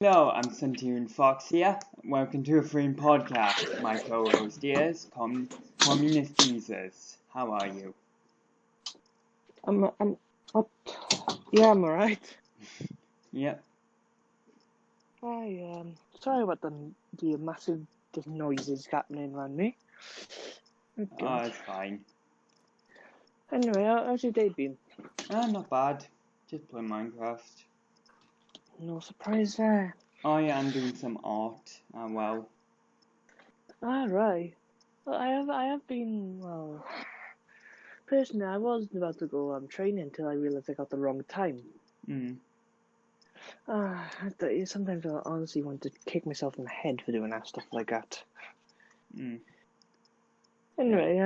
Hello, I'm Centurion Fox here. Welcome to a free podcast. My co-host is Communist Jesus. How are you? I'm alright. Yep. Sorry about the massive noises happening around me. Oh, it's fine. Anyway, how's your day been? Not bad. Just playing Minecraft. No surprise there. Oh yeah, I'm doing some art. Well. Right. Well, I have been, personally, I wasn't about to go training until I realised I got the wrong time. Sometimes I honestly want to kick myself in the head for doing that stuff like that. Anyway,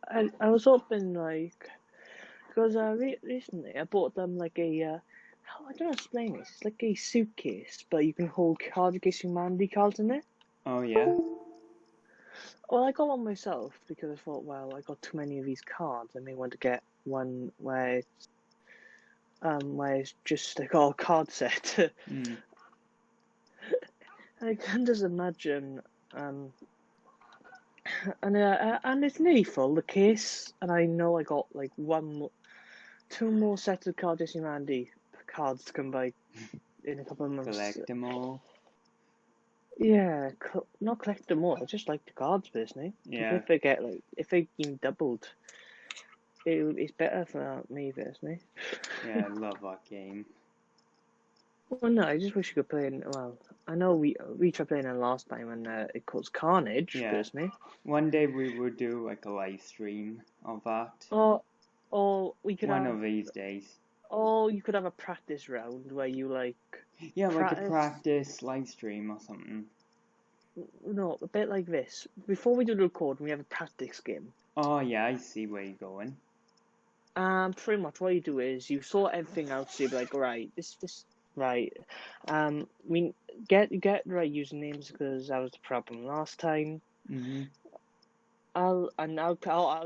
I was hoping because recently I bought them like I don't know how to explain this. It's like a suitcase, but you can hold cards in case you Mandy cards in it. Oh yeah. Well, I got one myself because I thought, well, I got too many of these cards. I may want to get one where it's just like all card set. I can just imagine, and it's nearly full, the case, and I know I got like two more sets of cards in Mandy cards to come by in a couple of months. Collect them all. Yeah, not collect them all. I just like the cards personally. Yeah. If they get doubled, it's better for me personally. Yeah, I love that game. Well, no, I just wish you could play it. Well, I know we tried playing it last time and it caused carnage. Yeah. Personally. One day we will do like a live stream of that. Or we could one of these days. Or you could have a practice round where you like. Yeah, like a practice live stream or something. No, a bit like this. Before we do the recording, we have a practice game. Oh yeah, I see where you're going. Pretty much what you do is you sort everything out. So you're like, right, this right. We get right usernames because that was the problem last time. I'll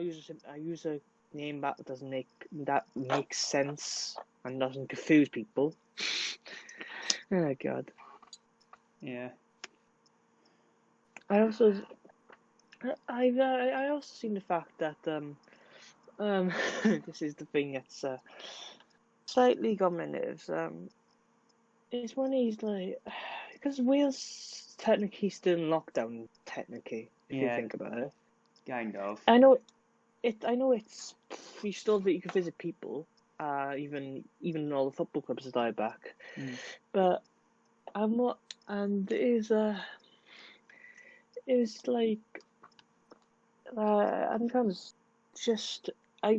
use a name that makes sense and doesn't confuse people. Oh God. Yeah. I also seen the fact that this is the thing that's slightly got my nerves. It's when he's like, because Wales technically still in lockdown. Technically, if you think about it, kind of. I know it's you still that you can visit people. Even all the football clubs have died back. But and it is like I'm kind of just I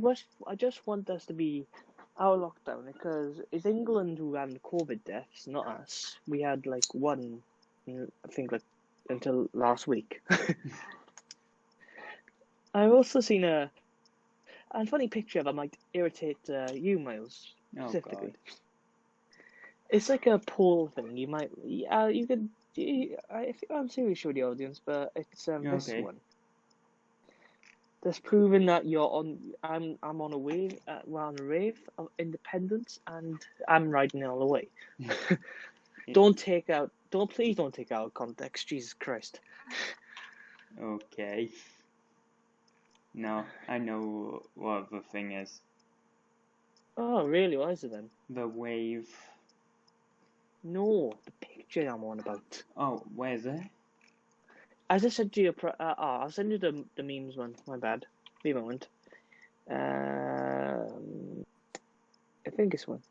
just want us to be our lockdown because it's England who had COVID deaths, not us. We had like one, I think, like until last week. I've also seen a funny picture that might irritate you, Miles, specifically. Oh, God. It's like a poll thing. You might, you could. I'm serious with the audience, but it's this one. That's proven that you're on. I'm on a wave. We're on a wave of independence, and I'm riding it all the way. Please don't take out context. Jesus Christ. Okay. No, I know what the thing is. Oh, really? What is it then? The wave. No, the picture I'm on about. Oh, where is it? As I said to you, I'll send you the memes one. My bad. Leave a moment. I think this one.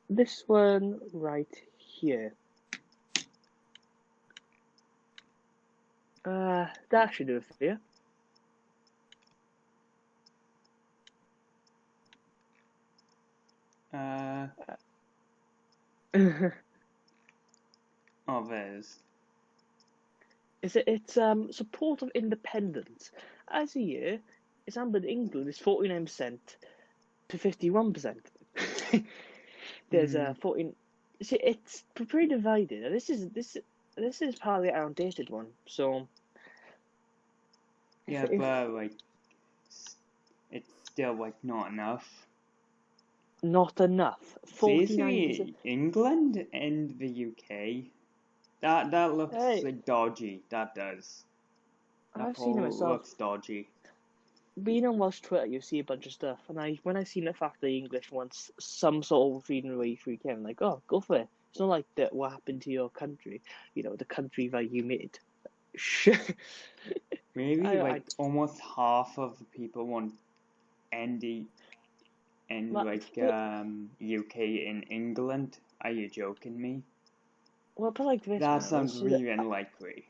This one right here. That should do it for you. Oh, there's. It's support of independence. As a year, example in England is 49% to 51%. There's 14. See, it's pretty divided. This is probably the outdated one. So. Yeah, but like, it's still like not enough. Not enough. 49%. Seriously, England and the UK. That looks Hey, like dodgy. That does. That I've seen it poll myself. looks dodgy. Being on Welsh Twitter, you see a bunch of stuff, and when I seen the fact the English wants some sort of freedom away free can, I'm like, oh, go for it. It's not like that. What happened to your country? The country that you made. Maybe like almost half of the people want ND and UK in England. Are you joking me? Well, but like this, That sounds really unlikely.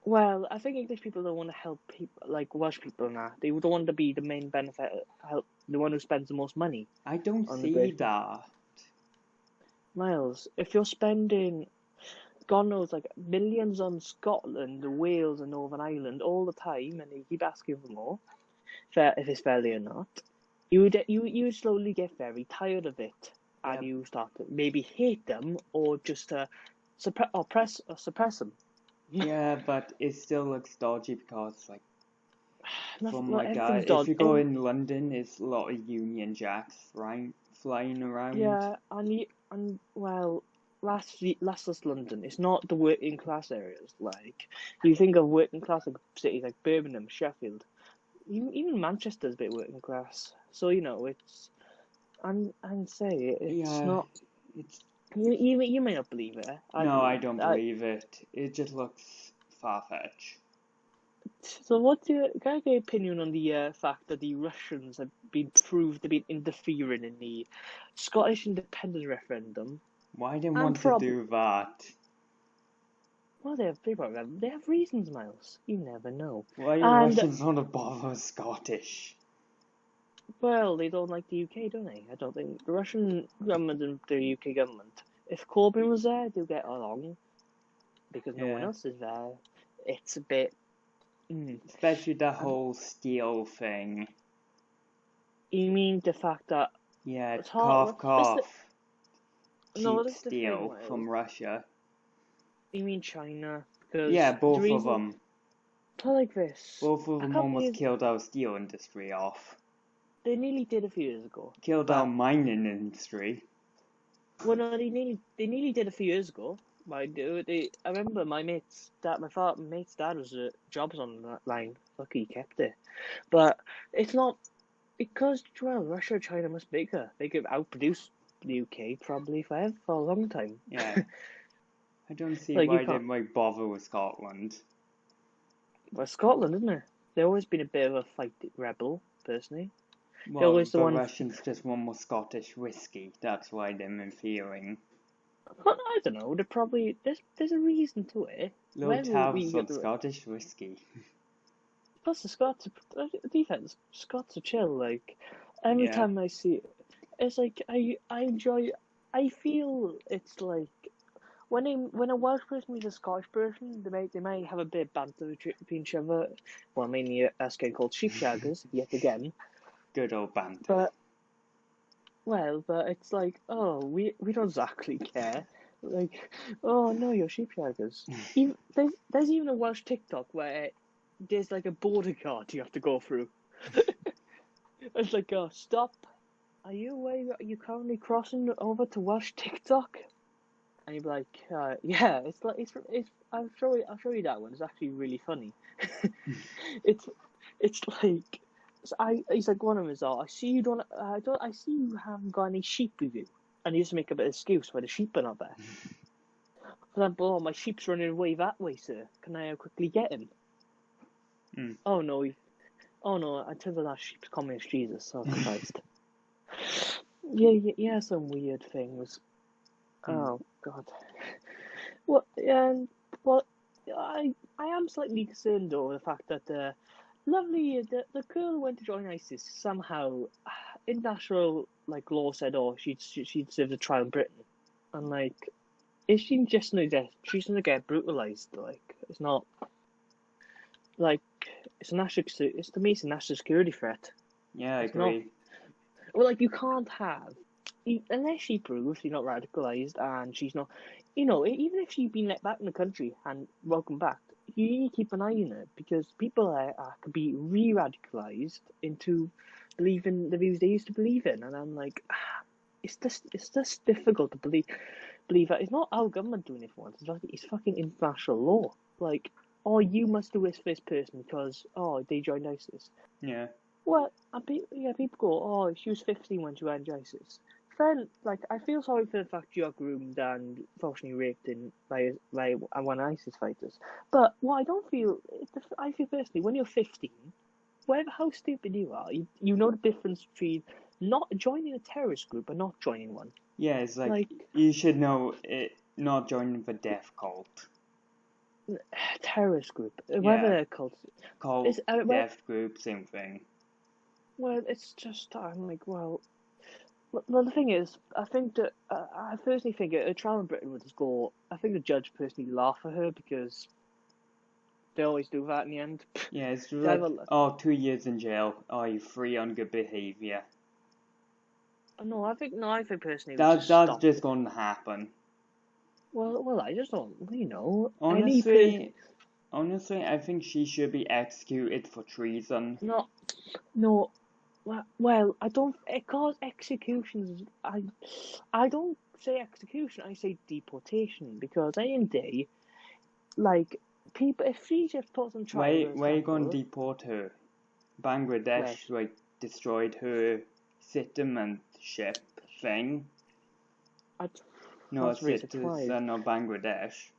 Well, I think English people don't want to help people like Welsh people now. They don't want to be the main benefit, help the one who spends the most money. I don't see that. Miles, if you're spending, God knows, like millions on Scotland, Wales, and Northern Ireland all the time, and you keep asking for more, if it's fairly or not, you would slowly get very tired of it, and you start to maybe hate them or just suppress them. Yeah, but it still looks dodgy because Everything's if you go in London, it's a lot of Union Jacks flying around. Yeah, and well, last London, it's not the working class areas. Like you think of working class like cities like Birmingham, Sheffield, even Manchester's a bit working class. So it's and say it's not. It's You may not believe it. No, I don't believe it. It just looks far-fetched. So can I get your opinion on the fact that the Russians have been proved to be interfering in the Scottish independence referendum? Why do they want to do that? Well, they have reasons, Miles. You never know. Why do Russians want to bother Scottish? Well, they don't like the UK, don't they? I don't think the Russian government and the UK government. If Corbyn was there, they'll get along. Because no one else is there. It's a bit. Especially the whole steel thing. You mean the fact that? Yeah, cough. Cheap steel thing, from Russia. You mean China? Because yeah, both of them. Not like this. Both of them almost killed our steel industry off. They nearly did a few years ago. Killed our mining industry. Well, no, they nearly did a few years ago. I remember my mate's dad was jobs on that line. Lucky he kept it. But it's not because Russia and China must bigger. They could outproduce the UK probably for a long time. Yeah. I don't see why they might bother with Scotland. Well, Scotland, isn't it? They've always been a bit of a fight rebel, personally. Well, the Russians just want more Scottish whiskey. That's why they're interfering. Well, I don't know. They're probably there's a reason to it. Low tariffs on Scottish whiskey. Plus the Scots are chill. Like every time I see it, it's like I enjoy. I feel it's like when a Welsh person meets a Scottish person, they might have a bit of banter between each other. Well, mainly us getting called sheepshaggers yet again. Good old banter. But it's like, oh, we don't exactly care. Like, oh no, you're sheepshaggers. There's even a Welsh TikTok where there's like a border guard you have to go through. It's like, oh, stop. Are you currently crossing over to Welsh TikTok? And you'd be like, yeah, it's I'll show you that one. It's actually really funny. it's like. So he's like, one of them is, I see you haven't got any sheep with you, and you just make a bit of excuse why the sheep are not there. For example, my sheep's running away that way, sir. Can I quickly get him? Oh no, I turned out that sheep's communist Jesus. Oh Christ. yeah, some weird things. Oh God. Well, I am slightly concerned though the fact that the girl who went to join ISIS somehow international law said she'd served a trial in Britain, and is she just she's gonna get brutalized? It's not it's to me it's a national security threat. Yeah, I agree. You can't have unless she proves she's not radicalized and she's not, even if she's been let back in the country and welcome back. You need to keep an eye on it because people could be re-radicalized into believe in the views they used to believe in, and I'm like, it's just difficult to believe that it's not our government doing it for once. It's fucking international law. Like, oh, you must do this for this person because they joined ISIS. Yeah. Well, people go, oh, she was 15 when she joined ISIS. Then, like, I feel sorry for the fact you are groomed and fortunately raped by one of ISIS fighters. But what I don't feel, I feel personally, when you're 15, whatever how stupid you are, you know the difference between not joining a terrorist group and not joining one. Yeah, it's like you should know it. Not joining the death cult. Terrorist group, whatever they're called. Death group, same thing. Well, it's just I'm like, well, the thing is, I think that I personally think a trial in Britain would just go. I think the judge personally laugh at her because they always do that in the end. Yeah, it's like 2 years in jail. Oh, you're free on good behaviour. No, I think personally that's just going to happen. Well, I just don't, Honestly, I think she should be executed for treason. No. Well, I don't. Because executions, I don't say execution. I say deportation because at the end of the day, like people, if she just puts on trial, why are you going to deport her? Bangladesh destroyed her citizenship thing. No, citizen of Bangladesh.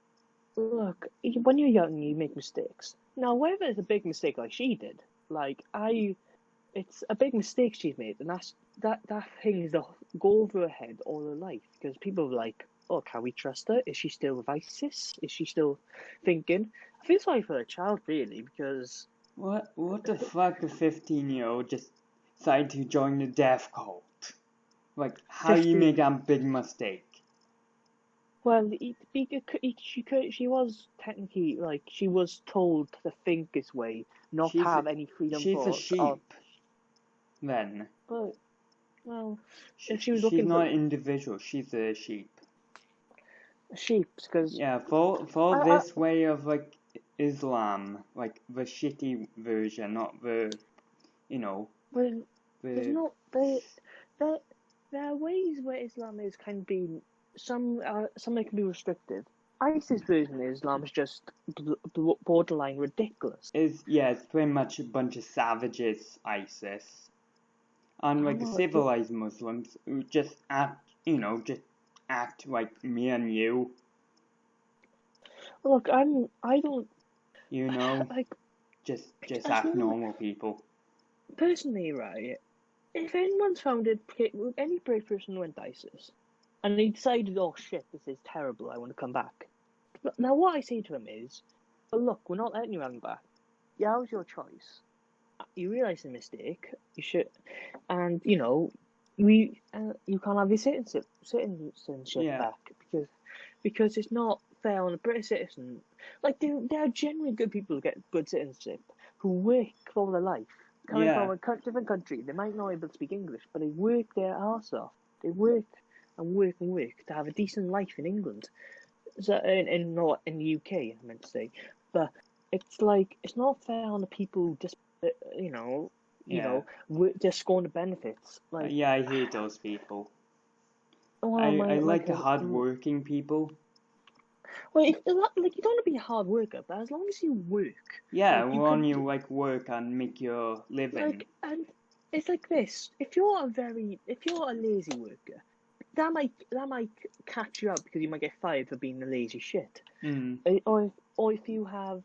Look, when you're young, you make mistakes. Now, whether it's a big mistake like she did, it's a big mistake she's made, and that thing is to go over her head all her life because people are like, oh, can we trust her? Is she still with ISIS? Is she still thinking? I feel sorry for the child really because what the fuck? A 15-year-old just decided to join the death cult. Like, how you make a big mistake? Well, she was technically she was told to think this way, not have any freedom. She's a sheep. Then. But well, if she's not an individual. She's a sheep. Sheep, because for this way of Islam, like the shitty version, not the, Well, there are ways where Islam can be some that can be restrictive. ISIS version of Islam is just borderline ridiculous. It's pretty much a bunch of savages, ISIS, and civilized Muslims who just act like me and you. Look, I don't. Just act normal people. Personally, right? If anyone's any brave person went to ISIS, and he decided, oh shit, this is terrible, I want to come back. Now, what I say to him is, well, look, we're not letting you come back. Yeah, it was your choice. You realise the mistake. You should, and you can't have your citizenship back because it's not fair on a British citizen. Like there are genuinely good people who get good citizenship who work all their life. Coming from a different country, they might not be able to speak English, but they work their arse off. They work and work and work to have a decent life in England. So, not in the UK, I meant to say. But it's not fair on the people who just, just scorn the benefits. I hate those people. I like the hard-working people. Well, you don't want to be a hard worker, but as long as you work. Yeah, you work and make your living. And it's like this: if you're a lazy worker, that might catch you up because you might get fired for being a lazy shit. Mm. Or if you have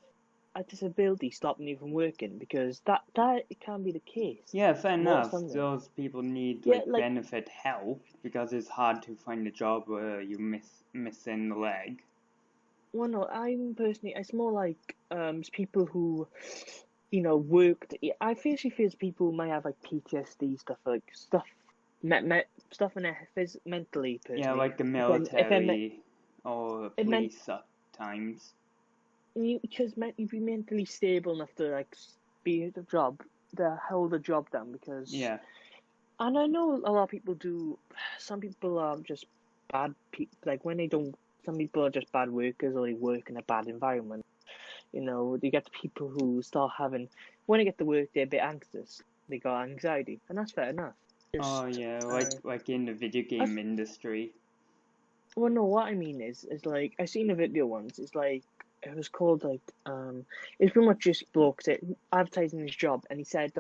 a disability stopping you from working, because that it can be the case. Yeah, fair enough. Those people need benefit help because it's hard to find a job where you're missing the leg. Well, no, it's more like people who, worked. I feel she feels people might have PTSD stuff, stuff in their mentally. Personally. Yeah, like the military or police at times. Because you'd be mentally stable enough to be at the job, to hold the job down. Because and I know a lot of people do. Some people are just bad people. When they don't. Some people are just bad workers or they work in a bad environment. You get the people who start having, when they get to work, they're a bit anxious. they got anxiety, and that's fair enough. Oh yeah, like in the video game industry. Well, no, what I mean is like I seen a video once. It's like it was called like it's pretty much just bloke advertising his job, and he said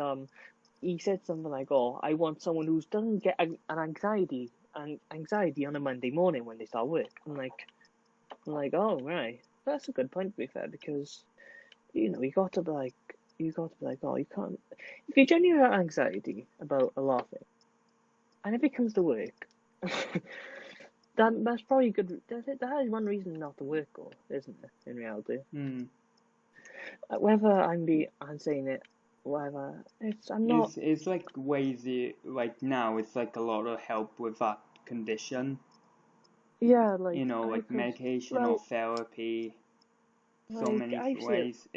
something like, "Oh, I want someone who doesn't get an anxiety on a Monday morning when they start work." I'm like, oh right, that's a good point to be fair, because you got to be like, oh, you can't if you genuinely have anxiety about a lot of things, and if it comes to work. That's probably good. That is one reason not to work, or isn't it? In reality, whether I'm saying it, whatever. I'm not. It's like ways like now it's like a lot of help with that condition. Yeah, like like medication or therapy. So many ways.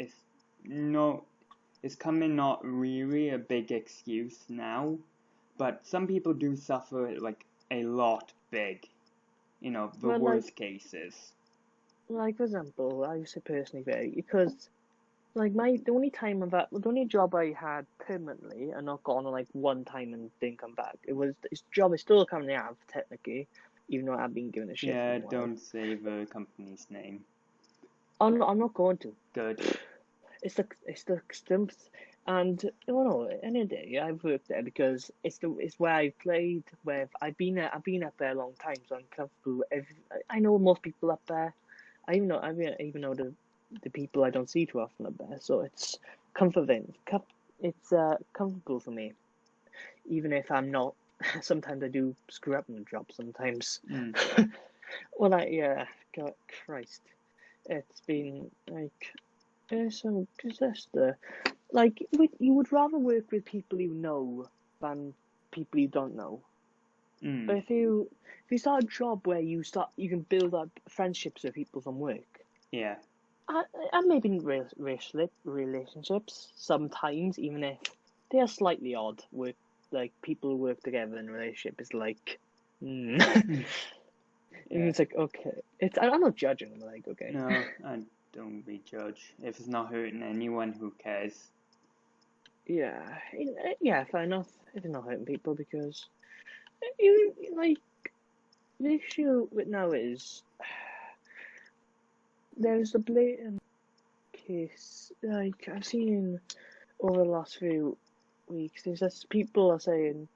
It's coming not really a big excuse now, but some people do suffer like a lot big. The worst cases. Like for example, I used to personally vary because like the only job I had permanently and not gone like one time and didn't come back. This job I still currently have technically, even though I've been given a shift. Yeah, don't say the company's name. I'm not going to. Good. It's the stumps, and no, any day I've worked there because it's where I played. Where I've been up there a long time, so I'm comfortable. I know most people up there. I even know the people I don't see too often up there, so it's comforting. It's comfortable for me, even if I'm not. Sometimes I do screw up in the job. Sometimes. Well, yeah, God, Christ, it's been like. Some disaster. Like, you would rather work with people you know than people you don't know. But if you start a job where you can build up friendships with people from work. Yeah. And maybe relationships sometimes, even if they are slightly odd. Like people who work together in a relationship is like, It's like okay. I'm not judging. I'm like okay. No, I don't be judged. If it's not hurting anyone, who cares? Yeah, fair enough. If it's not hurting people, because like the issue with now is there's a blatant case. Like I've seen over the last few weeks, there's just people are saying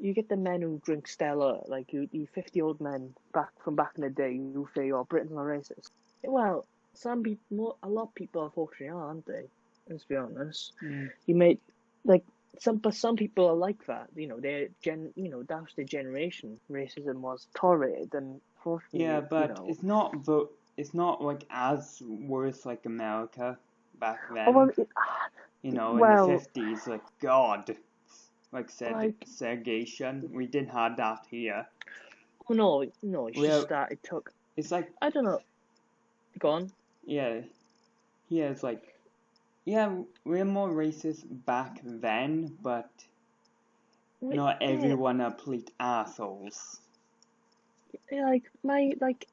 you get the men who drink Stella, like you 50-year-old men back in the day who say, "Oh, Britain's not racist." Well, some people, a lot of people, unfortunately, aren't they? Let's be honest. You may like but some people are like that. That's the generation. Racism was tolerated, and fortunately, yeah, but it's not like as worse like America back then. In the 50s, like God, like segregation. We didn't have that here. No, it's just that it took. It's like I don't know. Go on. Yeah, it's like we're more racist back then, but not everyone are complete assholes. The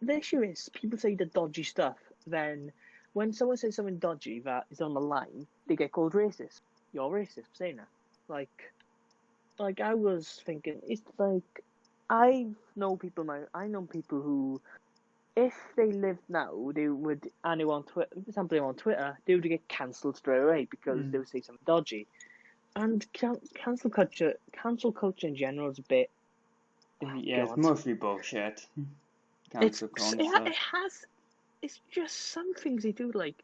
issue is people say the dodgy stuff. Then when someone says something dodgy that is on the line, they get called racist. You're racist for saying that. Like I was thinking, it's like I know people who, if they lived now, they would, and they were on Twitter. For example, they were on Twitter, they would get cancelled straight away because they would say something dodgy. And cancel culture in general is a bit. It's mostly bullshit. Cancel culture. It has. It's just some things they do, like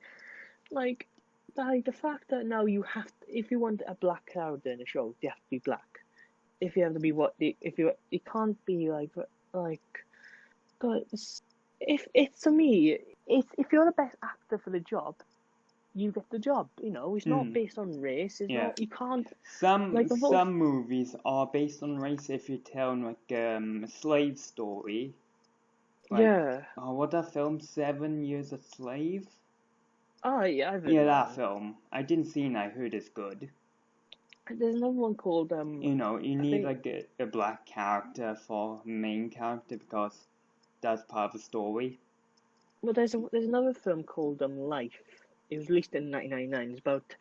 the fact that now you have to, if you want a black character in a show, you have to be black. If you have to be you can't be like, but if it's to me, if you're the best actor for the job, you get the job. It's not based on race. It's not. You can't. Some movies are based on race if you tell like a slave story. What that film, 7 Years a Slave? Oh yeah, that film. I didn't see it. I heard it's good. There's another one called you need like a black character for main character because that's part of the story. Well, there's another film called Life. It was released in 1999. It's about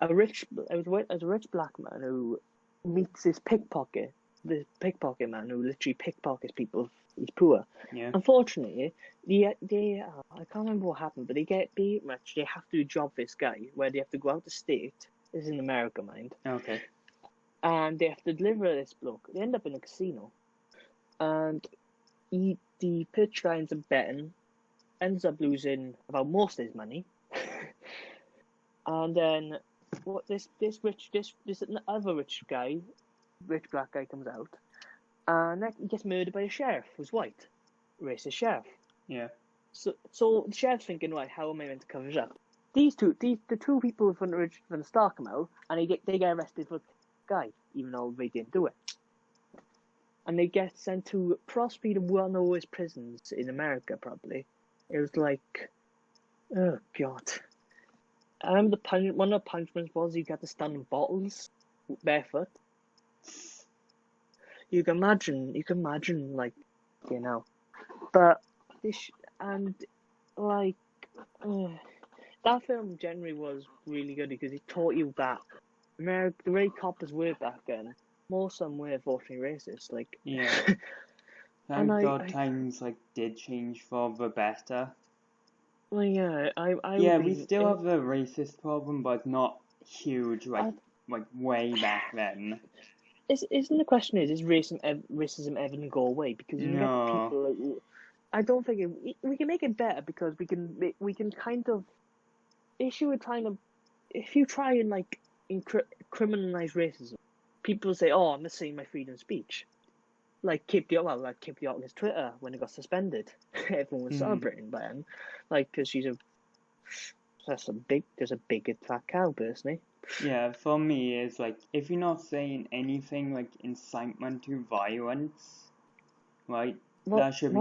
a rich black man who meets this pickpocket man who literally pickpockets people. He's poor. Yeah. Unfortunately, I can't remember what happened, but they have to job this guy where they have to go out of state. This is in America, mind. Okay. And they have to deliver this bloke. They end up in a casino, and the pitch guy ends up betting, ends up losing about most of his money. And then this other rich black guy comes out, and he gets murdered by a sheriff who's white, racist sheriff. Yeah. So the sheriff's thinking, right, how am I meant to cover it up? The two people from the star come out, and they get arrested for the guy, even though they didn't do it. And they get sent to possibly one of the worst prisons in America, probably. It was like, oh god. I remember one of the punishments was you got to stand in bottles barefoot. You can imagine, like, you know. But this that film generally was really good because it taught you that the way coppers were back then, most of them were unfortunately racist. Like, yeah. Thank God times did change for the better. Well, yeah, we still have the racist problem, but not huge, like way back then. Isn't the question is racism ever going to go away? Because you can get people. I don't think we can make it better because we can kind of if you try and criminalize racism, people say, "Oh, I'm just saying my freedom of speech." Like Kip the Ottler's Twitter when it got suspended, everyone was celebrating by him, because there's a big fat cow, personally. Yeah, for me, it's if you're not saying anything incitement to violence, right? That should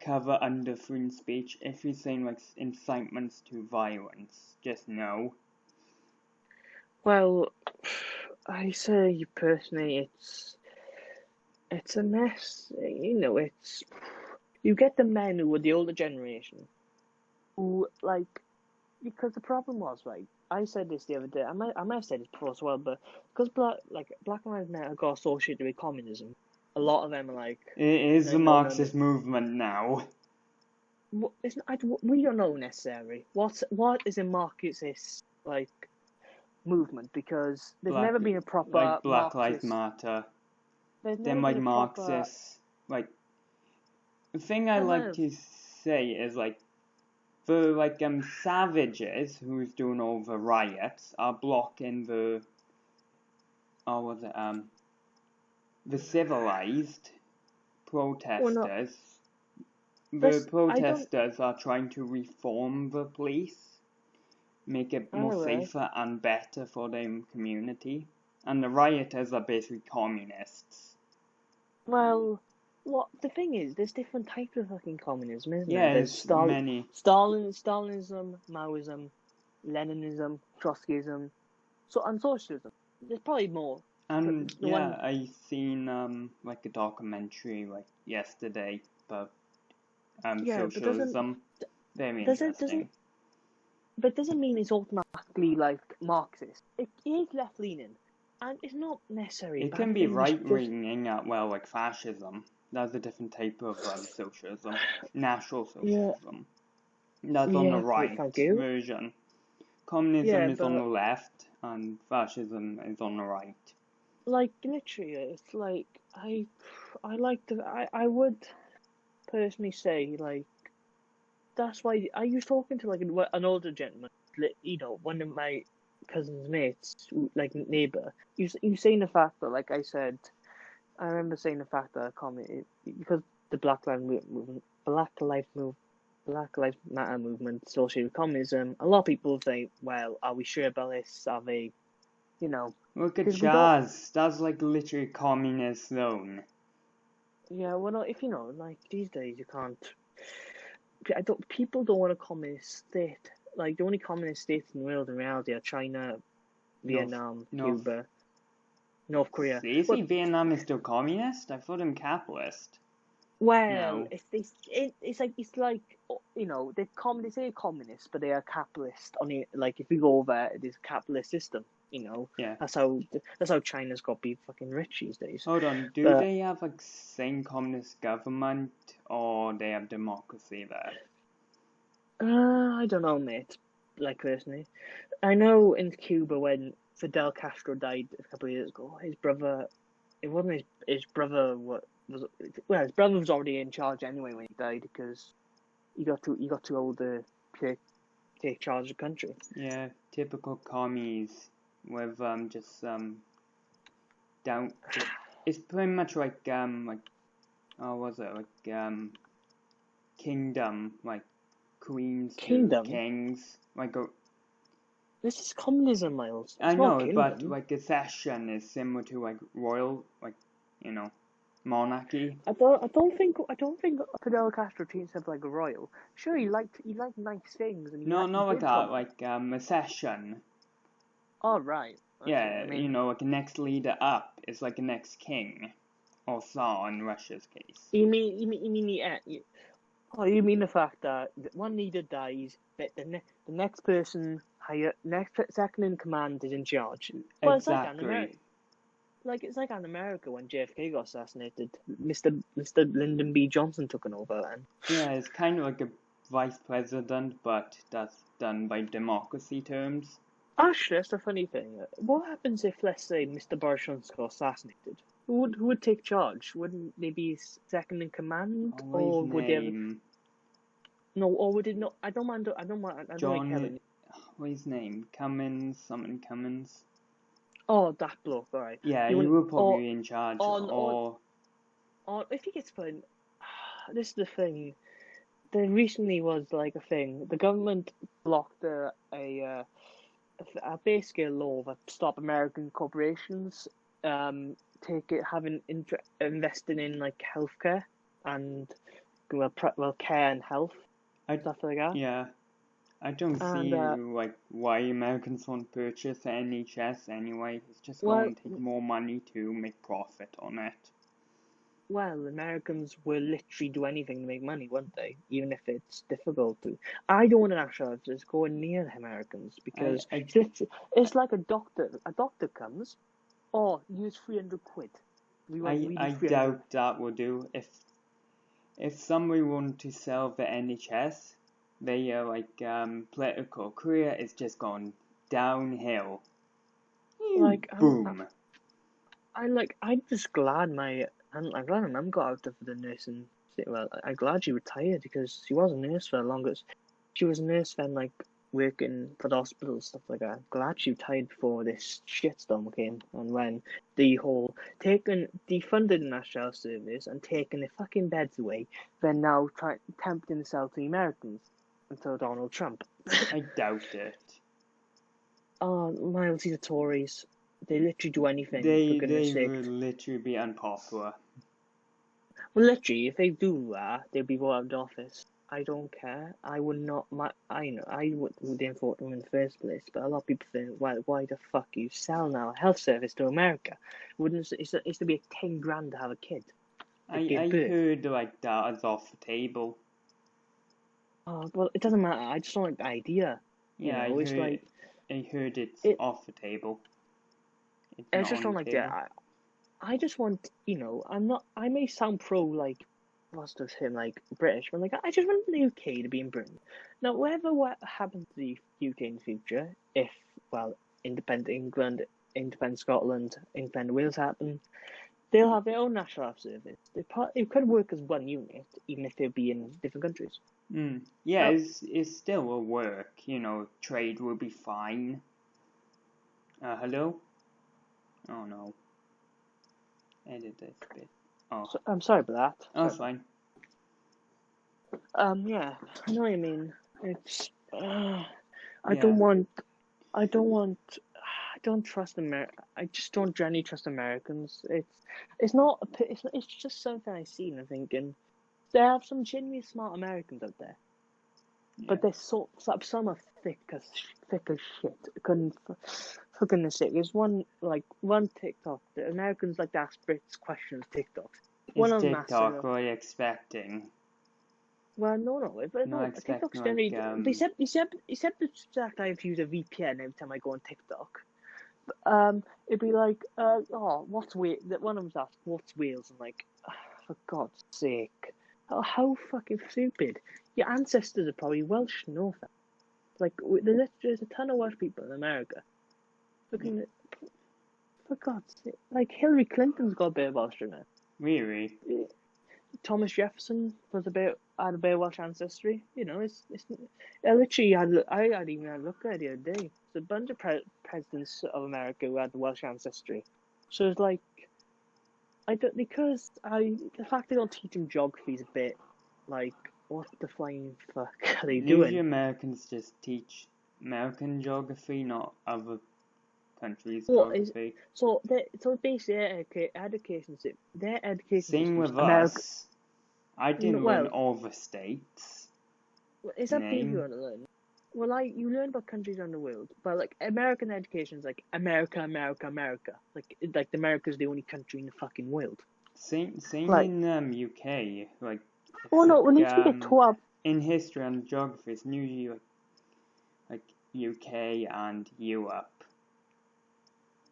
cover under free speech. If you're saying incitements to violence, just no. Well, I say personally, it's a mess. You know, you get the men who were the older generation, who because the problem was, right. I said this the other day. I might have said this before as well, but because Black Lives Matter got associated with communism, a lot of them are like. It is the Marxist movement now. We don't know necessarily what is a Marxist movement, because there's never been a proper Black Lives Matter. They're Marxists. The thing I like to say is the savages who's doing all the riots are blocking the civilized protesters. The protesters are trying to reform the police, make it more safer and better for their community, and the rioters are basically communists. Well, the thing is, there's different types of fucking communism, isn't there? Yeah, there's many. Stalinism, Maoism, Leninism, Trotskyism, and socialism. There's probably more. And I seen a documentary yesterday about socialism. Very interesting. But it doesn't mean it's automatically Marxist. It is left leaning, and it's not necessary. It can be right leaning, like fascism. That's a different type of socialism. National socialism. That's on the right version. Communism is on the left, and fascism is on the right. Literally, it's I would personally say that's why I was talking to an older gentleman, one of my cousin's mates, neighbour. You saying the fact that I remember saying the fact that because the Black Lives Matter movement associated with communism, a lot of people think, well, are we sure about this? Are they, Look at Chaz. That's literally communist zone. Yeah, well, if these days you can't. People don't want a communist state. The only communist states in the world in reality are China, Vietnam, Cuba, North Korea. See, Vietnam is still communist? I thought them capitalist. Well, no. It's you know, they say communist, but they are capitalist. Only like if you go over, it is a capitalist system. You know, Yeah. that's how China's got to be fucking rich these days. Hold on, do they have like same communist government or they have democracy there? I don't know, mate. Like personally, I know in Cuba when Fidel Castro died a couple of years ago, his brother. It wasn't his brother. His brother was already in charge anyway when he died because he got too old to take charge of the country. Yeah, typical commies with just down. It's pretty much like what was it like kingdom, like queens to kings, like a. This is communism, Miles. It's I know, not but like a session is similar to like royal, like monarchy. I don't think Fidel Castro treats himself like a royal. Sure, he liked nice things and not like that, like a session. Oh right. Okay, Yeah, I mean, like the next leader up is like the next king or Tsar in Russia's case. you mean you mean the fact that one leader dies, that the next person second in command is in charge. Well, exactly. It's like in America when JFK got assassinated. Mr. Lyndon B. Johnson took it over then. Yeah, it's kind of like a vice president, but that's done by democracy terms. Actually, that's the funny thing. What happens if, let's say, Mr. Boris Johnson got assassinated? Who would take charge? Wouldn't they be second in command, or would they have... No, or would it not? I don't mind. John, what's his name? Cummins. Oh, that bloke, alright. Yeah, he would probably be in charge. Or if he gets put in... This is the thing. There recently was like a thing. The government blocked basically a law that stop American corporations investing in like healthcare and care and health stuff like that. Yeah, I don't see like why Americans won't purchase the NHS anyway. It's just going to take more money to make profit on it. Well, Americans will literally do anything to make money, won't they? Even if it's difficult to. I don't want an actual just go near the Americans because it's like a doctor. A doctor comes, use 300 quid. I doubt that will do. If somebody wanted to sell the NHS, their political career is just gone downhill. Boom. I'm just glad I'm glad my mum got out of the nursing. Well, I'm glad she retired because she was a nurse for the longest. She was a nurse then, like working for the hospital stuff like that. I'm glad she retired before this shitstorm came and when the whole defunded the National Health Service and taking the fucking beds away, then now tempting to sell to the Americans until Donald Trump. I doubt it. Oh, Miles, these are Tories. They literally do anything. They will literally be unpopular. Well, literally, if they do that, they'll be brought out of office. I don't care. I would not. I wouldn't vote them in the first place. But a lot of people think, why the fuck you sell now a health service to America? It's to be 10 grand to have a kid. I heard like that is off the table. Oh well, it doesn't matter. I just don't like the idea. Yeah, I heard it's off the table. I just don't like that. I just want, I may sound pro, like, what's the term, like, British, but, like, I just want the UK to be in Britain. Now, what happens to the UK in the future, if, well, independent England, independent Scotland, independent Wales happen, they'll have their own national health service. It could work as one unit, even if they'll be in different countries. Yeah, it's still will work, trade will be fine. Hello? Oh, no. Edit this bit. Oh. So, I'm sorry about that. Oh, it's fine. Yeah, I know what you mean. It's, I don't trust I just don't generally trust Americans. It's just something I see and I'm thinking, there are some genuinely smart Americans out there. Yeah. But they're some are thick as shit. For goodness sake, there's one TikTok. The Americans like to ask Brits questions. TikToks. Is TikTok what are you expecting? Well, no, but Not no, expecting TikTok's like generally, except the fact I have to use a VPN every time I go on TikTok. It'd be like, what's Wales? One of them's asked, what's Wales? And like, for God's sake, how fucking stupid. Your ancestors are probably Welsh, no offense. Like, there's a ton of Welsh people in America. Fucking, for God's sake, like Hillary Clinton's got a bit of Welsh in her. Really? Thomas Jefferson had a bit of Welsh ancestry. You know, I literally had even had a look at it the other day. There's a bunch of presidents of America who had the Welsh ancestry. So it's like, the fact they don't teach them geography is a bit like, what the flying fuck are they doing? Usually Americans just teach American geography, not other countries' geography. So basically their education Same with America. us. I didn't learn all the states. Is that big you want to learn? Well, you learn about countries around the world, but like American education is like America. Like the America's the only country in the fucking world. Same in UK. Like, we need to get taught in history and geography. It's usually like UK and Europe.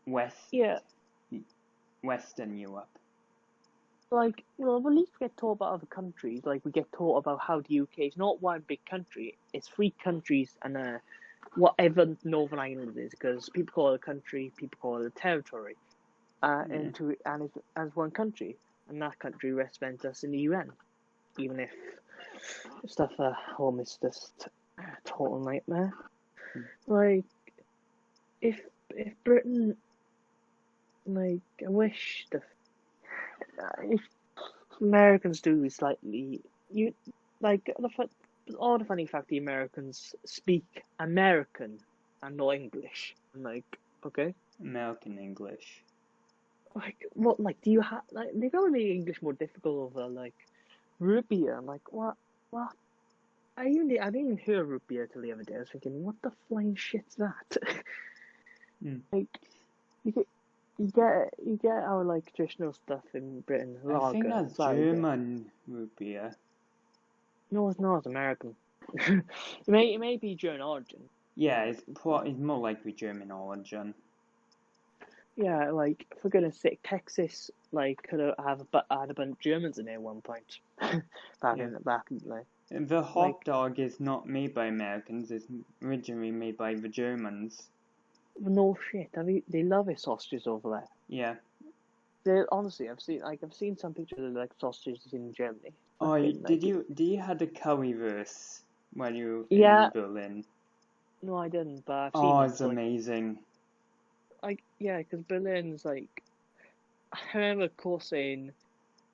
Western Europe. Like, well, we need to get taught about other countries. Like, we get taught about how the UK is not one big country; it's 3 countries and whatever Northern Ireland is. Because people call it a country, people call it a territory, and it's as one country, and that country represents us in the UN, even if stuff at home is just a total nightmare. Like, if Britain, like, I wish if Americans do slightly, all the funny fact the Americans speak American and not English. I'm like, okay, American English. Like, what? Like, do you have like they've only made English more difficult over like root beer? I'm like, what? I didn't even hear root beer till the other day. I was thinking, what the flying shit's that? Like, you get our like traditional stuff in Britain. I think that's German root beer. No, it's not. It's American. it may be German origin. Yeah, it's more likely German origin. Yeah, like for goodness sake, Texas like could have had a bunch of Germans in there at one point. back in like. The hot dog is not made by Americans. It's originally made by the Germans. No shit. They love their sausages over there. Yeah. Honestly, I've seen some pictures of like sausages in Germany. Oh, did you had the currywurst when you were in Berlin? No, I didn't. But I've seen. Oh, it's amazing. Because Berlin's like, I remember Cole saying,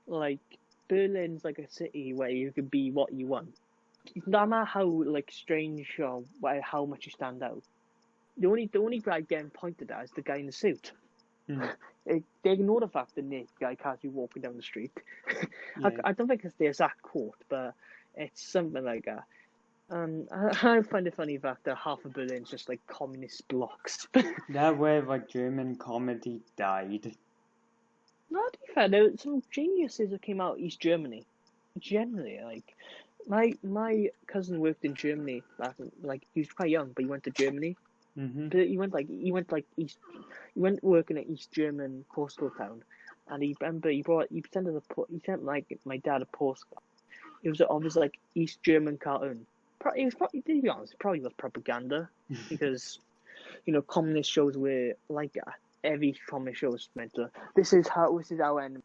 like, Berlin's like a city where you can be what you want. No matter how like strange or how much you stand out. The only guy getting pointed at is the guy in the suit. They ignore the fact that the guy can't be walking down the street. I don't think it's the exact quote, but it's something like that. I find it funny fact that half of Berlin's just like communist blocks. That way, like German comedy died. Not to be fair, there were some geniuses that came out of East Germany. Generally, like my cousin worked in Germany back he was quite young, but he went to Germany. Mm-hmm. But he went working at East German coastal town, and he sent like my dad a postcard. It was of his like East German cartoon. It was probably, to be honest, probably was propaganda because communist shows were like that. Every communist show is meant to. This is our enemy.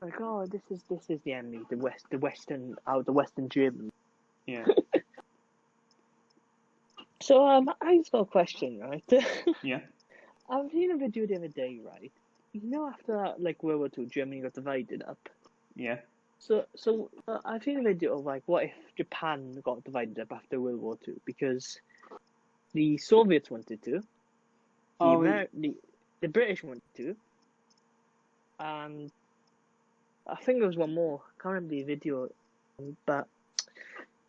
Like, oh, this is the enemy, the Western German. Yeah. So I just got a question, right? Yeah. I've seen a video the other day, right? After that, like World War II, Germany got divided up. Yeah. So I've seen a video of like what if Japan got divided up after World War II because the Soviets wanted to, the British wanted to, and I think there was one more. I can't remember the video, but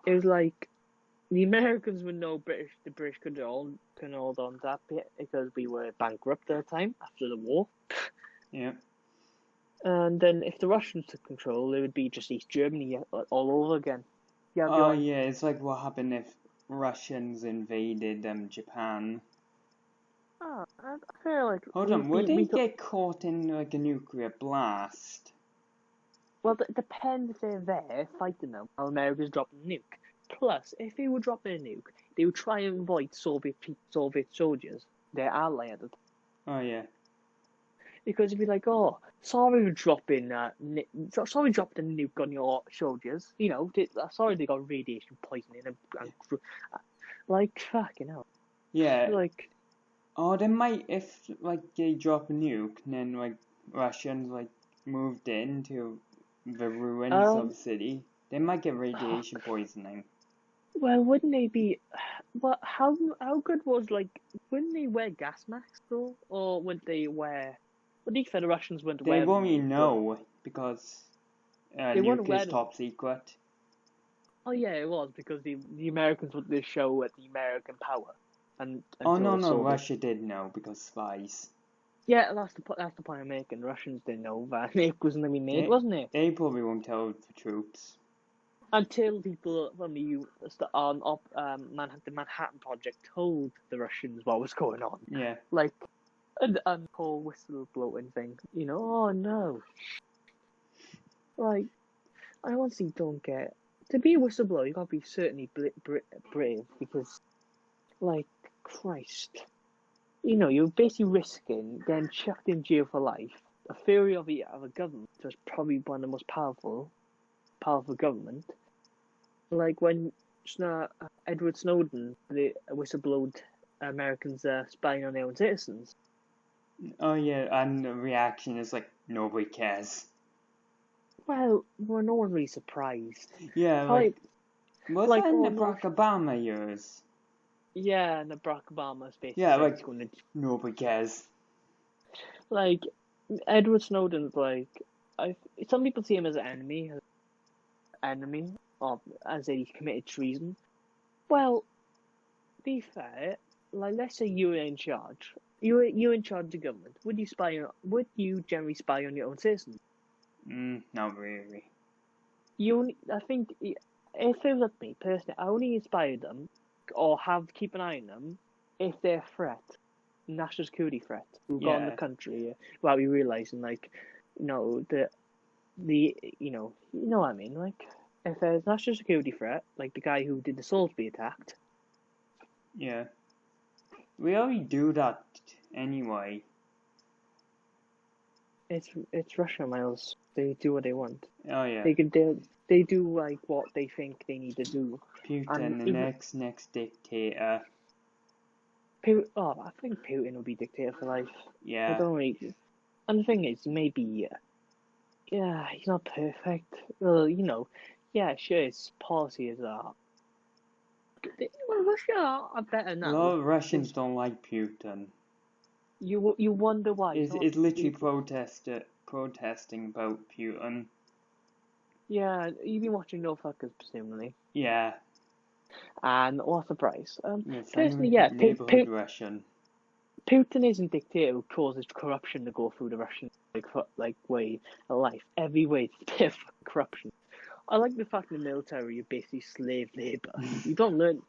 it was like the Americans would know the British couldn't hold on to that bit because we were bankrupt at the time after the war. Yeah. And then if the Russians took control, it would be just East Germany all over again. Yeah, oh yeah, it's like what happened if Russians invaded Japan. I feel like Hold on, would they get caught in like a nuclear blast? Well, it depends if they're there fighting them while America's dropping a nuke. Plus, if they were dropping a nuke, they would try and avoid Soviet soldiers, their ally at the time. Oh yeah. Because it'd be like, oh, sorry we dropped a nuke on your soldiers. You know, sorry they got radiation poisoning and like fucking hell. Yeah. Like, oh, they might if like they drop a nuke and then like Russians like moved into the ruins of the city, they might get radiation poisoning. Well, wouldn't they be? Well, how good was wouldn't they wear gas masks though, or would they wear? Well, these the Russians wouldn't wear. They won't really know because nuclear's top secret. Oh yeah, it was because the Americans would this show at the American power, and oh no, Russia did know because spies. Yeah, that's the point I'm making. The Russians didn't know that it was going to be made, wasn't it? They probably won't tell the troops. Until people from the Manhattan Project told the Russians what was going on. Yeah. Like, a whole whistle-blowing thing. You know, oh no. Like, I honestly don't get... To be a whistleblower, you gotta be certainly brave, because, like, Christ. You know, you're basically risking getting chucked in jail for life. A theory of a government was probably one of the most powerful government. Like when Edward Snowden, the whistleblowed Americans spying on their own citizens. Oh yeah, and the reaction is like nobody cares. Well, no one really surprised. Yeah, like was that in the Barack Obama years? Yeah, and the Barack Obama space. Yeah, like nobody cares. Like Edward Snowden's some people see him as an enemy, or as he's committed treason. Well, be fair, like let's say you were in charge. You're in charge of the government. Would you generally spy on your own citizens? Not really. I think if it was up to me personally, I only inspire them or keep an eye on them if they're a threat, national security threat, who got in the country. Well, we realizing the you know what I mean. Like if there's a national security threat, like the guy who did the Salisbury attack. Yeah. We already do that anyway. It's Russia, Miles. They do what they want. Oh yeah. They do like what they think they need to do. Putin, the next dictator. I think Putin will be dictator for life. Yeah. I don't really. And the thing is, maybe, he's not perfect. Well, yeah, sure, his policy is Well, Russia are better now. A lot of Russians don't like Putin. You wonder why. It's literally protesting about Putin. Yeah, you've been watching No Fuckers, presumably. Yeah. And what's the price? Personally, Russian. Putin isn't dictator who causes corruption to go through the Russian way of life. Every way it's corruption. I like the fact in the military you're basically slave labor. You don't learn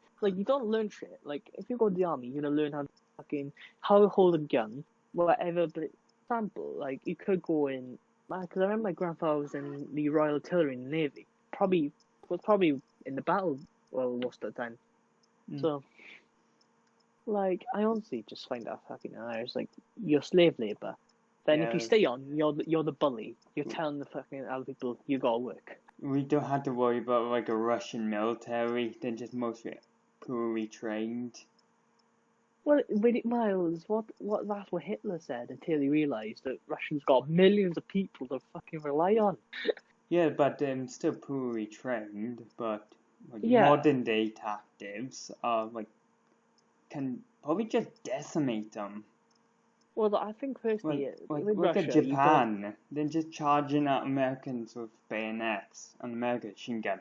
shit. Like if you go to the army, you're gonna learn how to hold a gun, whatever. But example, like you could go in. Because I remember my grandfather was in the Royal Artillery in the Navy. Was probably in the battle most of the time. So, like, I honestly just find that fucking hilarious. Like, you're slave labor. Then if you stay on, you're the bully. You're telling the fucking other people you gotta work. We don't have to worry about like a Russian military. They're just mostly poorly trained. Well, Miles, that's what Hitler said until he realised that Russians got millions of people to fucking rely on. Yeah, but still poorly trained. But modern day tactics can probably just decimate them. Well, I think personally, look at Japan. They're just charging at Americans with bayonets, and America machine gun.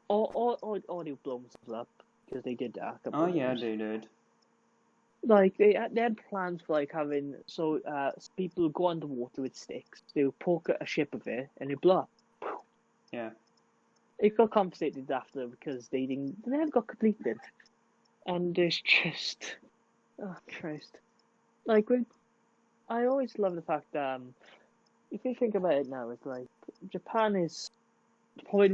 Or they'll blow themselves up because they did that. Oh yeah, they did. Like they had plans for like having people would go underwater with sticks. They would poke at a ship of it and it blow up. Yeah. It got compensated after because they never got completed. And it's just, oh Christ! Like I always love the fact that if you think about it now, it's like Japan is probably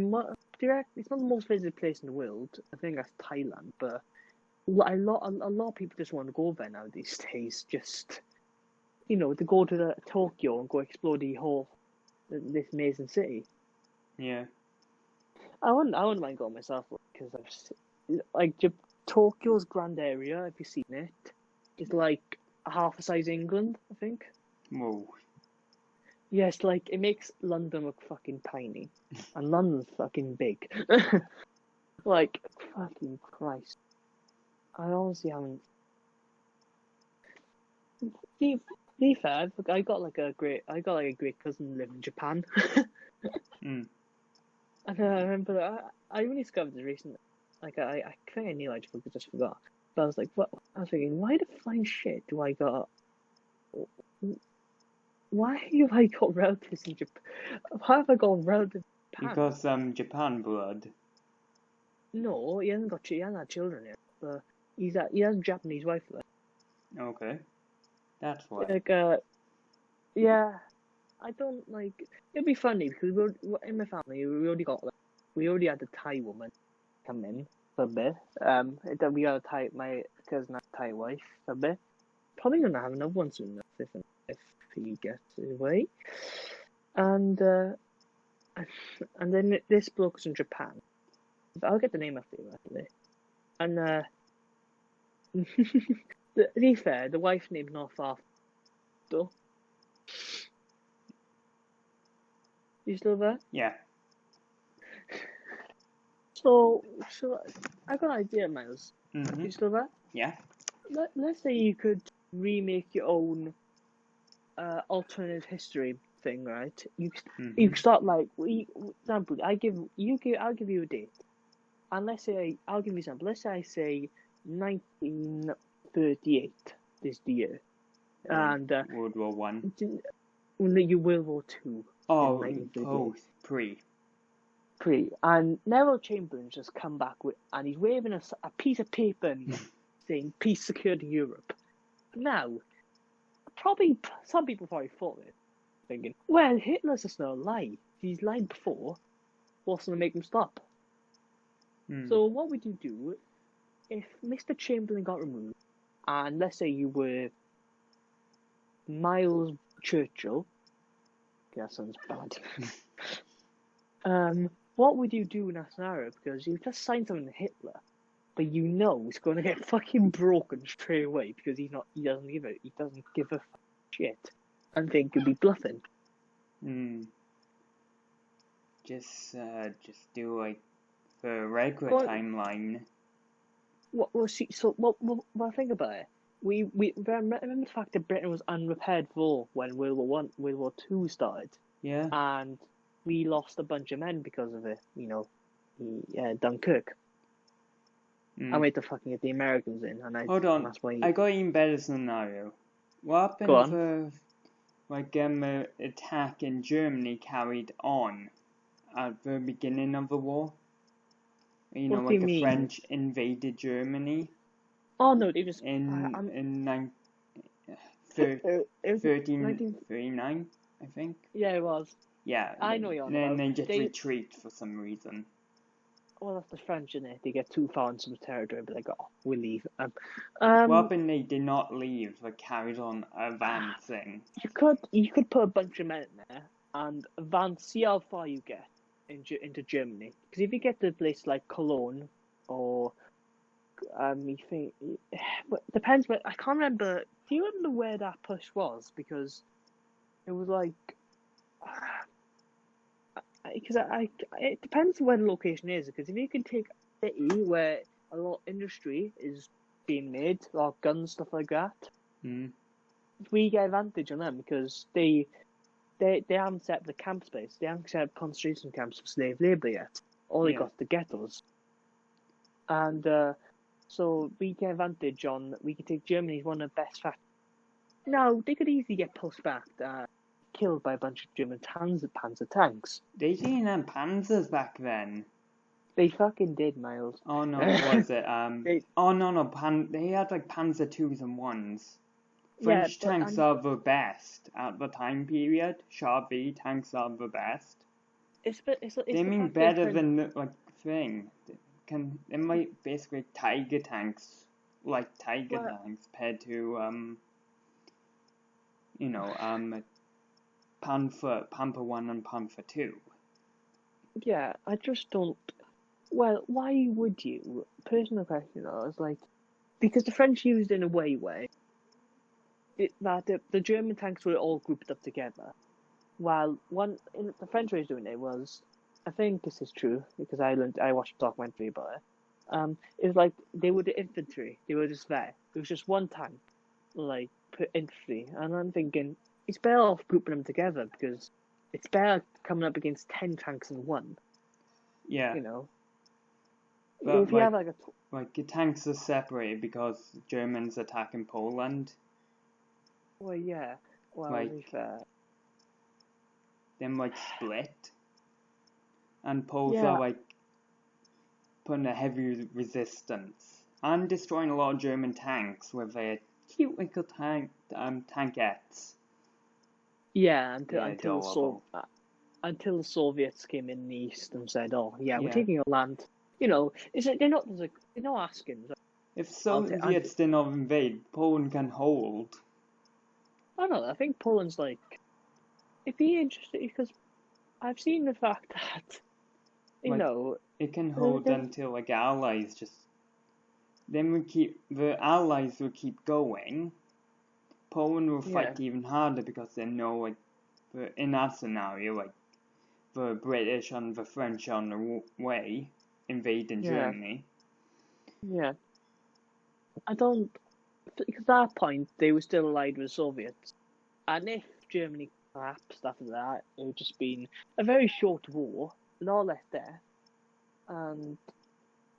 it's not the most visited place in the world. I think that's Thailand, but a lot of people just want to go there now these days. Just to go to Tokyo and go explore this amazing city. Yeah. I wouldn't mind going myself because Tokyo's grand area. If you've seen it, it's like half the size of England, I think. Whoa. Yes, like it makes London look fucking tiny, and London's fucking big. Like fucking Christ, I honestly haven't. To be fair, I got a great cousin who lived in Japan. Mm. And I remember I only discovered this recently. Like I think I knew, I just forgot. But I was like, what? I was thinking, why the fine shit do I got? Why have I got relatives in Japan? Why have I got relatives in Japan? Because Japan blood. No, he hasn't had children yet. But he has a Japanese wife though. Okay, that's why. Like yeah, I don't like. It'd be funny because in my family we already had a Thai woman come in for a bit. Then we got my cousin had a Thai wife for a bit. Probably gonna have another one soon if he gets away. And then this bloke's in Japan. I'll get the name after you actually. And to be fair, the wife's name's not far though. You still there? Yeah. So I got an idea, Miles. Mm-hmm. You still there? Yeah. Let's say you could remake your own alternative history thing, right? You start like example. I'll give you a date, and let's say I'll give you an example. Let's say I say 1938 is the year, and World War One. You World War Two. Oh, pre. And Neville Chamberlain just come back and he's waving a piece of paper and saying peace secured in Europe. Now, probably some people probably thought it, thinking, well, Hitler's just not a lie. He's lied before. What's going to make him stop? So what would you do if Mr. Chamberlain got removed, and let's say you were Miles Churchill? Okay, that sounds bad. What would you do in that scenario? Because you just signed something to Hitler, but it's going to get fucking broken straight away because he doesn't give a shit, and think you'd be bluffing. Just do like the regular timeline. Well, see, so what think about it. We remember the fact that Britain was unprepared for when World War II started. Yeah. And we lost a bunch of men because of it, Dunkirk. I wait to fucking get the Americans in, and hold on. That's why I got an even better scenario. What happened if attack in Germany carried on at the beginning of the war? The French invaded Germany. Oh no, they just in 1339, I think. Yeah, it was. Yeah, I know you're on about. And then they just retreat for some reason. Well, that's the French, isn't it? They get too far into the territory, but they go, we'll leave. Well, but they did not leave. They carried on advancing. You could put a bunch of men in there and advance. See how far you get into Germany. Because if you get to a place like Cologne or you think, but depends. But I can't remember. Do you remember where that push was? Because it was like. Because it depends where the location is. Because if you can take a city where a lot of industry is being made, a lot of guns, stuff like that, we get advantage on them because they haven't set up the camp space. They haven't set up concentration camps for slave labour yet. All they got the ghettos. And So we get advantage on, we could take Germany as one of the best factors. Now, they could easily get pushed back, killed by a bunch of German panzer tanks. They didn't have panzers back then. They fucking did, Miles. Oh no, was it? Oh no, they had like Panzer 2s and 1s. French tanks are the best at the time period. Char V tanks are the best. They mean better than the thing. They might basically Tiger tanks, like Tiger tanks, compared to Panther 1 and Panther 2. Yeah, I just don't. Well, why would you? Personal question, though, is like, because the French used in a way where the German tanks were all grouped up together, while the French way of doing it was, I think this is true because I watched a documentary about it. It was like they were the infantry; they were just there. It was just one tank, like per infantry, and I'm thinking it's better off grouping them together because it's better coming up against 10 tanks in one. Yeah. You know. But if you have the tanks are separated because Germans attacking Poland. Well, yeah. Well, to be fair. Them split, and Poles are putting a heavy resistance and destroying a lot of German tanks with their cute little tankettes. Yeah, until the Soviets came in the east and said, "Oh, yeah, we're taking your land." You know, they're not asking. If Soviets did not invade, Poland can hold. I don't know. I think Poland's it'd be interesting because I've seen the fact that it can hold until Allies then the Allies will keep going. Poland will fight even harder because they know in that scenario the British and the French are on the way invading Germany. Yeah. I don't, because at that point they were still allied with the Soviets, and if Germany collapsed after that, it would just been a very short war, a lot less death, and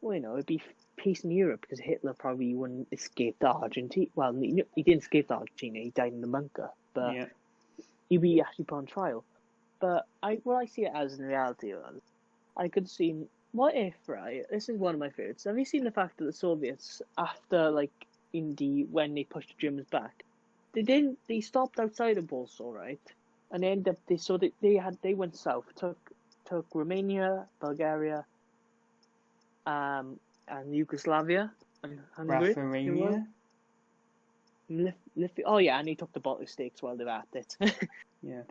it'd be peace in Europe because Hitler probably wouldn't escape to Argentina. Well, he didn't escape to Argentina; he died in the bunker, but he'd be actually put on trial. But what I see it as in reality was, I could see. What if, right? This is one of my favorites. Have you seen the fact that the Soviets, after when they pushed the Germans back, they stopped outside of Warsaw, right? And they ended up they went south, took Romania, Bulgaria, and Yugoslavia and Hungary. Oh yeah, and they took the Baltic states while they were at it. Yeah.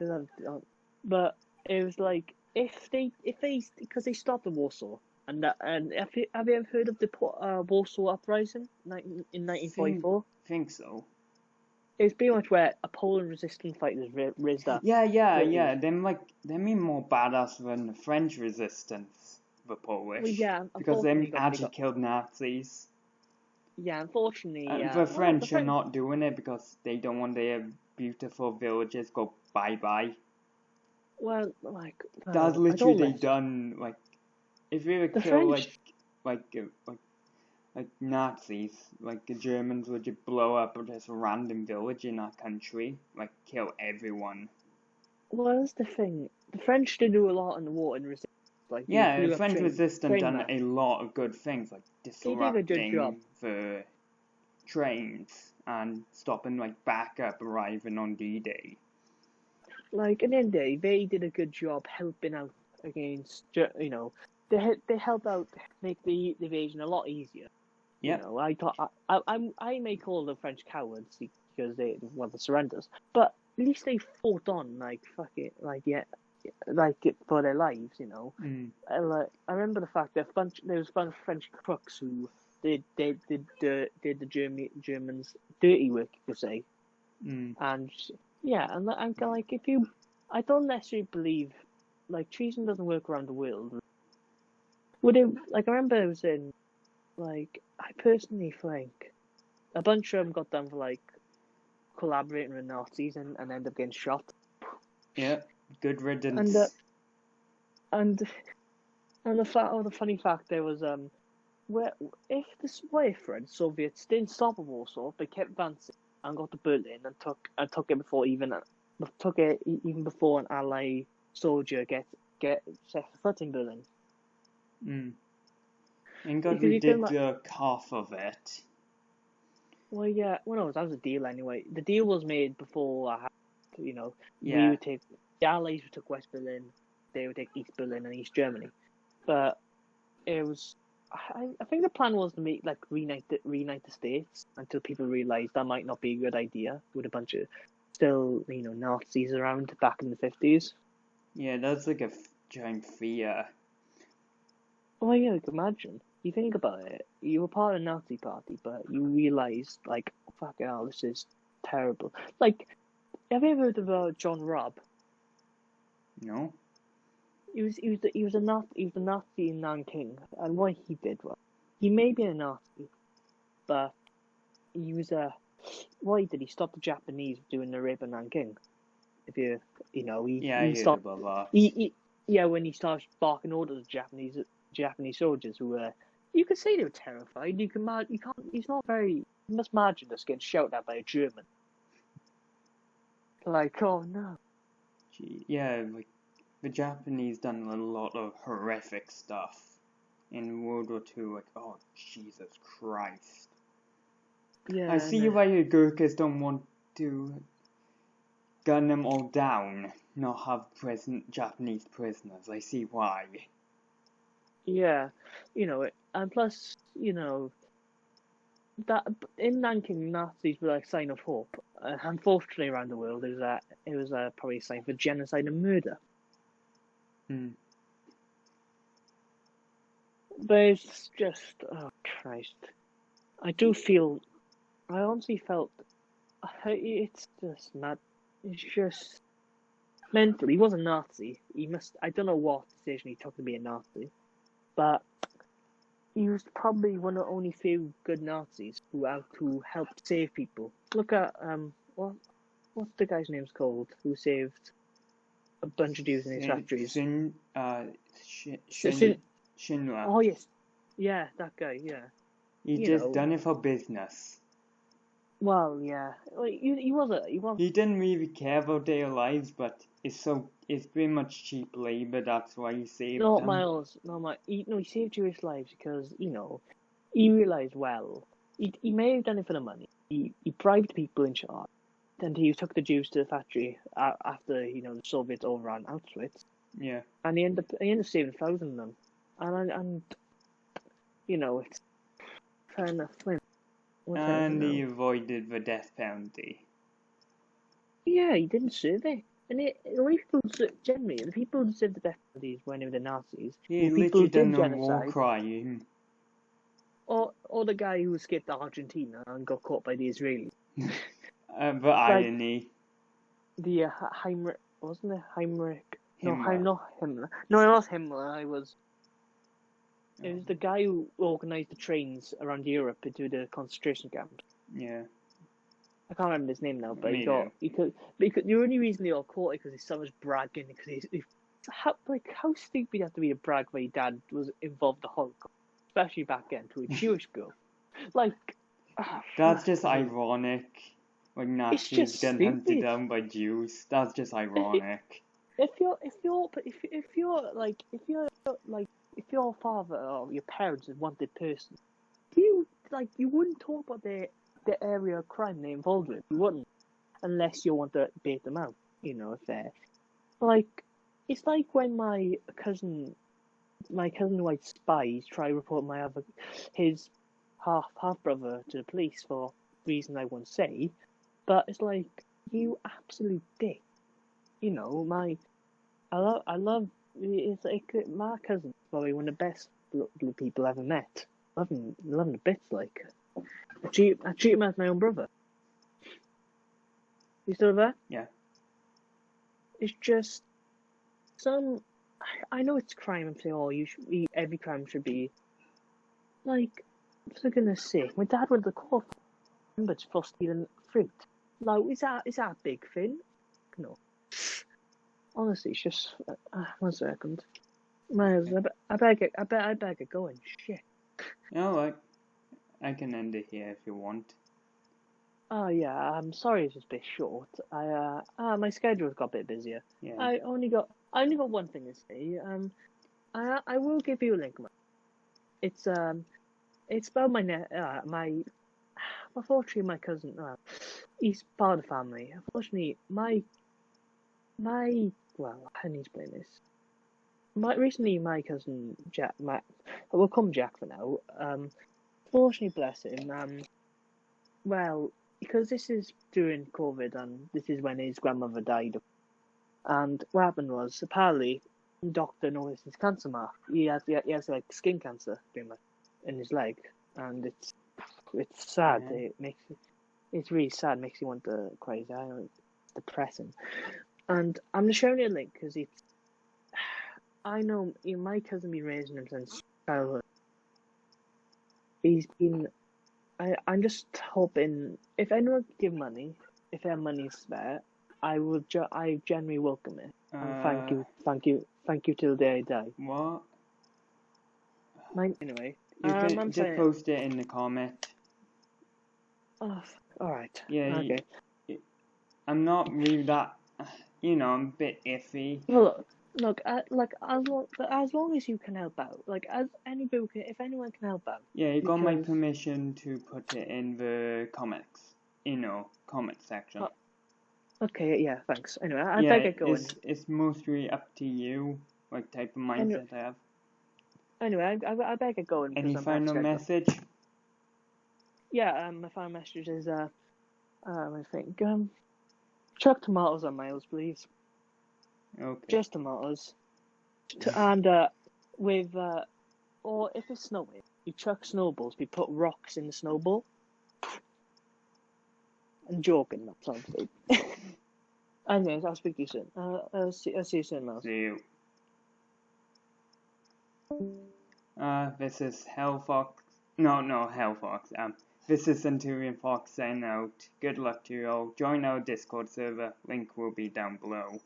But it was like because they stopped in Warsaw, and have you ever heard of the Warsaw Uprising in 1944? Think so. It's pretty much where a Poland resistance fighters raised up. Yeah. They mean more badass than the French resistance, the Polish. Well, yeah, because they actually killed Nazis. Yeah, unfortunately. The French are not doing it because they don't want their beautiful villages go bye-bye. Well, that's literally done. If we were kill Nazis, the Germans would just blow up just a random village in our country, kill everyone. Well, that's the thing. The French did do a lot in the war in resistance. The French resistance done a lot of good things, disrupting the trains and stopping backup arriving on D-Day. In the end of the day, they did a good job helping out against, they helped out make the invasion a lot easier. Yeah. I may call the French cowards because they want to surrender us, but at least they fought on for their lives, I remember the fact that there was a bunch of French crooks who did the Germans dirty work, you could say, and I don't necessarily believe treason doesn't work around the world. Would it I remember it was in I personally think a bunch of them got done for collaborating with Nazis and ended up getting shot. Yeah, good riddance. And the funny fact there was if the Fred Soviets didn't stop at Warsaw, they kept advancing and got to Berlin and took it even before an Allied soldier get set foot in Berlin. And God, we did half of it. Well, yeah. Well, no, that was a deal anyway. The deal was made before, we would take the Allies who took West Berlin, they would take East Berlin and East Germany. But it was, I think the plan was to reunite the states until people realised that might not be a good idea with a bunch of still Nazis around back in the 50s. Yeah, that's like a giant fear. Oh yeah, you can imagine. You think about it, you were part of the Nazi party, but you realised, like, oh, fuck hell, this is terrible. Like, have you ever heard of John Robb? No. He was a Nazi in Nanking, and what he did was, he may be a Nazi, but he was what he did, he stopped the Japanese doing the rape in Nanking. If he stopped. About that. When he started barking orders at Japanese soldiers who were, you could say they were terrified. You must imagine us getting shouted at by a German. Like, oh no. Yeah, like the Japanese done a lot of horrific stuff in World War II. Like, oh Jesus Christ. Yeah. I see why the Gurkhas don't want to gun them all down, not have Japanese prisoners. I see why. Yeah, and plus, that in Nanking, Nazis were like a sign of hope. Unfortunately, around the world, it was probably a sign for genocide and murder. But it's just, oh Christ, I honestly felt, it's just mad. It's just mental. He was a Nazi. I don't know what decision he took to be a Nazi, but he was probably one of the only few good Nazis who helped save people. Look at what's the guy's name's called who saved a bunch of Jews in his factories? Schindler. Oh yes, yeah, that guy. Yeah, he just done it for business. Well, yeah, he didn't really care about their lives, but it's pretty much cheap labor. That's why he saved them. He saved Jewish lives because he realized he may have done it for the money. He bribed people in charge, and he took the Jews to the factory after the Soviets overran Auschwitz. Yeah, and he ended up saving 1,000 of them, and it's fair enough. And he avoided the death penalty. Yeah, he didn't serve it. And the people who served the death penalties when they were the Nazis. He literally done a war crime. Or the guy who escaped to Argentina and got caught by the Israelis. The irony. The Heinrich, wasn't it? Heinrich? Himmler. No, Himmler. No, it was Himmler. It was the guy who organised the trains around Europe into the concentration camps. Yeah. I can't remember his name now, but the only reason they got caught is because his son was bragging. Because how stupid you have to be to brag that your dad was involved in the Holocaust, especially back then, to a Jewish girl. That's just ironic. Like Nazis getting hunted down by Jews. That's just ironic. If your father or your parents is a wanted person, you wouldn't talk about the area of crime they're involved with. You wouldn't, unless you want to bait them out. If they're it's like when my cousin white spies try to report his half brother to the police for reasons I won't say, but it's like, you absolute dick. I love. It's like my cousin's probably one of the best little people I've ever met. Love him to bits. Like, I treat him as my own brother. You still there? Yeah. It's just I know it's crime. I'm saying, every crime should be like, for goodness sake. My dad went to court for stealing fruit. Now, is that a big thing? No. Honestly, it's just 1 second. I better get going. Shit. Alright, I can end it here if you want. Oh yeah, I'm sorry it's just a bit short. My schedule's got a bit busier. Yeah. I only got one thing to say. I will give you a link. It's about my. Unfortunately, my cousin. He's part of the family. Unfortunately, well, how do you explain this? Recently, my cousin Jack, we'll call him Jack for now. Fortunately, bless him. Well, because this is during COVID and this is when his grandmother died. And what happened was, apparently, the doctor noticed his cancer mark. He has like skin cancer, pretty much, in his leg, and it's sad. Yeah. It's really sad. Makes you want to cry. It's depressing. And I'm just showing you a link because I know my cousin been raising him since childhood. He's been. I'm just hoping if anyone could give money, if their money is spare, I generally welcome it. And thank you till the day I die. What? Anyway, you can just post it in the comment. Oh, all right. Yeah. Okay. I'm not really that. I'm a bit iffy. Well, look, as long as you can help out, if anyone can help out. Yeah, you got my permission to put it in the comments, comment section. Okay, yeah, thanks. Anyway, I better get going. It's mostly up to you, what type of mindset I have. Anyway, I better get going. Any final message? Yeah, my final message is I think chuck tomatoes on miles, please. Okay. Just tomatoes. And or if it's snowing, you chuck snowballs. We put rocks in the snowball. I'm joking, that's obviously. Anyways, I'll speak to you soon. I'll see you soon, Miles. See you. This is Hellfox. No, Hellfox. This is Centurion Fox saying out. Good luck to you all. Join our Discord server. Link will be down below.